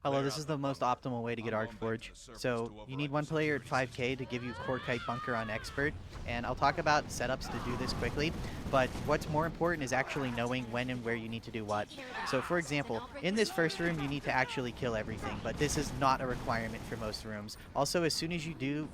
Hello, this is the most optimal way to get Arcforge. So you need one player at 5k to give you Core Kite Bunker on Expert, and I'll talk about setups to do this quickly, but what's more important is actually knowing when and where you need to do what. So for example, in this first room you need to actually kill everything, but this is not a requirement for most rooms. Also, as soon as you do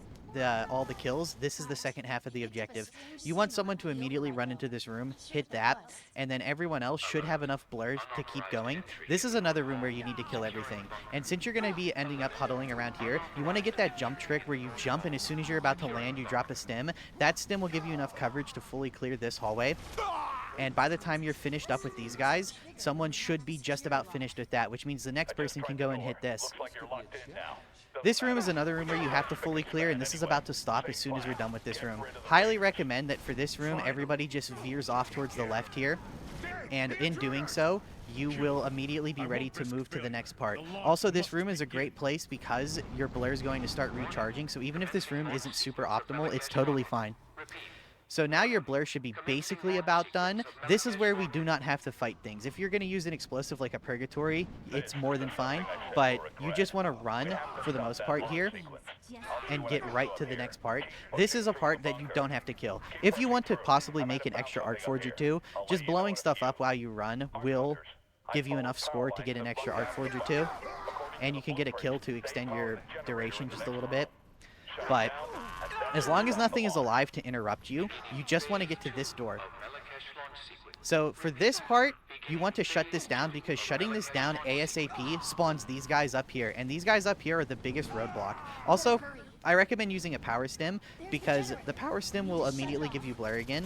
all the kills, this is the second half of the objective. You want someone to immediately run into this room, hit that, and then everyone else should have enough blur to keep going. This is another room where you need to kill everything. And since you're going to be ending up huddling around here, you want to get that jump trick where you jump and as soon as you're about to land, you drop a stim. That stim will give you enough coverage to fully clear this hallway. And by the time you're finished up with these guys, someone should be just about finished with that, which means the next person can go and hit this. This room is another room where you have to fully clear, and this is about to stop as soon as you're done with this room. Highly recommend that for this room, everybody just veers off towards the left here, and in doing so, you will immediately be ready to move to the next part. Also, this room is a great place because your blur is going to start recharging, so even if this room isn't super optimal, it's totally fine. So now your blur should be basically about done. This is where we do not have to fight things. If you're going to use an explosive like a Purgatory, it's more than fine, but you just want to run for the most part here and get right to the next part. This is a part that you don't have to kill. If you want to possibly make an extra Arcforge or two, just blowing stuff up while you run will give you enough score to get an extra Arcforge or two, and you can get a kill to extend your duration just a little bit. But as long as nothing is alive to interrupt you, you just want to get to this door. So for this part, you want to shut this down because shutting this down ASAP spawns these guys up here. And these guys up here are the biggest roadblock. Also, I recommend using a power stim because the power stim will immediately give you blur again,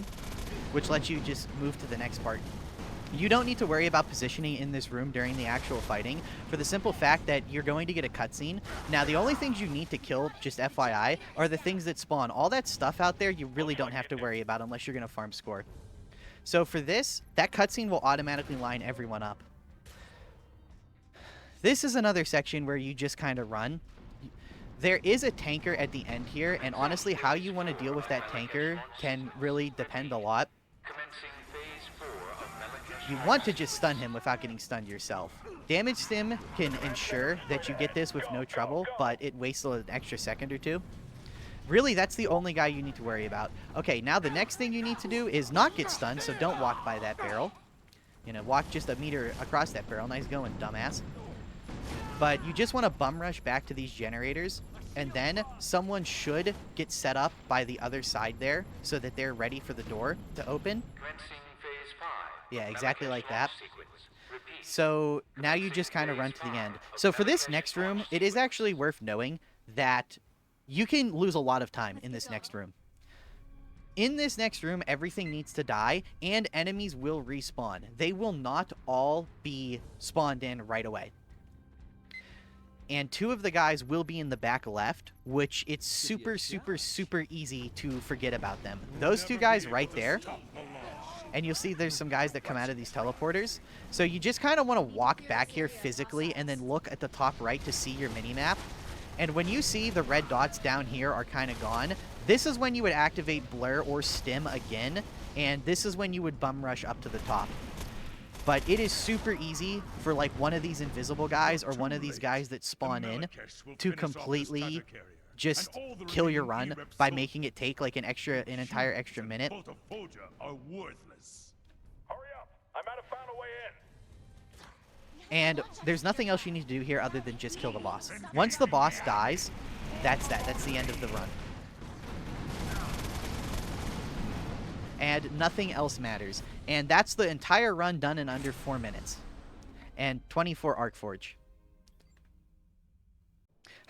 which lets you just move to the next part. You don't need to worry about positioning in this room during the actual fighting for the simple fact that you're going to get a cutscene. Now, the only things you need to kill, just FYI, are the things that spawn. All that stuff out there you really don't have to worry about unless you're going to farm score. So for this, that cutscene will automatically line everyone up. This is another section where you just kind of run. There is a tanker at the end here, and honestly, how you want to deal with that tanker can really depend a lot. You want to just stun him without getting stunned yourself. Damage stim can ensure that you get this with no trouble, but it wastes an extra second or two. Really, that's the only guy you need to worry about. Okay, now the next thing you need to do is not get stunned, so don't walk by that barrel. You know, walk just a meter across that barrel. Nice going, dumbass. But you just want to bum rush back to these generators, and then someone should get set up by the other side there so that they're ready for the door to open. Yeah, exactly like that. So now you just kind of run to the end. So for this next room, it is actually worth knowing that you can lose a lot of time in this next room. In this next room, everything needs to die, and enemies will respawn. They will not all be spawned in right away. And two of the guys will be in the back left, which it's super, super, super easy to forget about them. Those two guys right there. And you'll see there's some guys that come out of these teleporters. So you just kind of want to walk back here physically and then look at the top right to see your minimap. And when you see the red dots down here are kind of gone, this is when you would activate blur or stim again. And this is when you would bum rush up to the top. But it is super easy for like one of these invisible guys or one of these guys that spawn in to completely just kill your run by making it take like an entire extra minute. And there's nothing else you need to do here other than just kill the boss. Once the boss dies, that's that. That's the end of the run. And nothing else matters. And that's the entire run done in under 4 minutes. And 24 Arcforge.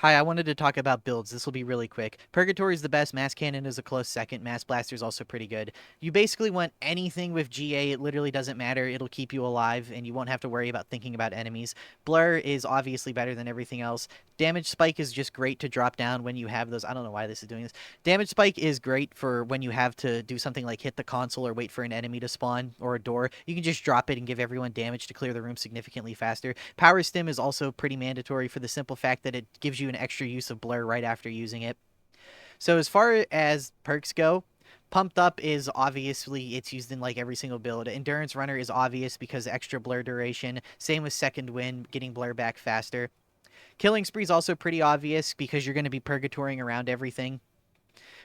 Hi, I wanted to talk about builds. This will be really quick. Purgatory is the best. Mass Cannon is a close second. Mass Blaster is also pretty good. You basically want anything with GA. It literally doesn't matter. It'll keep you alive, and you won't have to worry about thinking about enemies. Blur is obviously better than everything else. Damage Spike is just great to drop down when you have those. I don't know why this is doing this. Damage Spike is great for when you have to do something like hit the console or wait for an enemy to spawn or a door. You can just drop it and give everyone damage to clear the room significantly faster. Power Stim is also pretty mandatory for the simple fact that it gives you an extra use of blur right after using it. So as far as perks go, Pumped Up is obviously, it's used in like every single build. Endurance Runner is obvious because extra blur duration. Same with Second Wind, getting blur back faster. Killing Spree is also pretty obvious because you're going to be purgatorying around everything.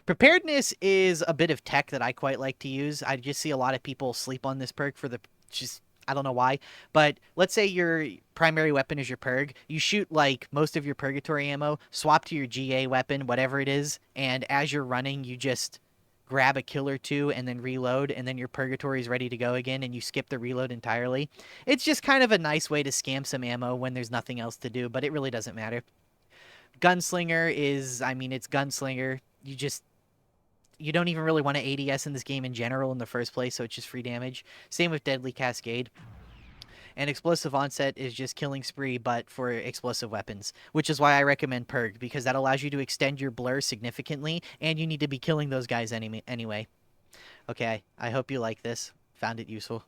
Preparedness is a bit of tech that I quite like to use. I just see a lot of people sleep on this perk for the just I don't know why, but let's say your primary weapon is your purg. You shoot like most of your purgatory ammo, swap to your GA weapon, whatever it is, and as you're running, you just grab a kill or two and then reload, and then your purgatory is ready to go again, and you skip the reload entirely. It's just kind of a nice way to scam some ammo when there's nothing else to do, but it really doesn't matter. Gunslinger is, I mean, it's Gunslinger. You don't even really want to ADS in this game in general in the first place, so it's just free damage. Same with Deadly Cascade. And Explosive Onset is just Killing Spree, but for explosive weapons, which is why I recommend Purg, because that allows you to extend your blur significantly, and you need to be killing those guys anyway. Okay, I hope you like this. Found it useful.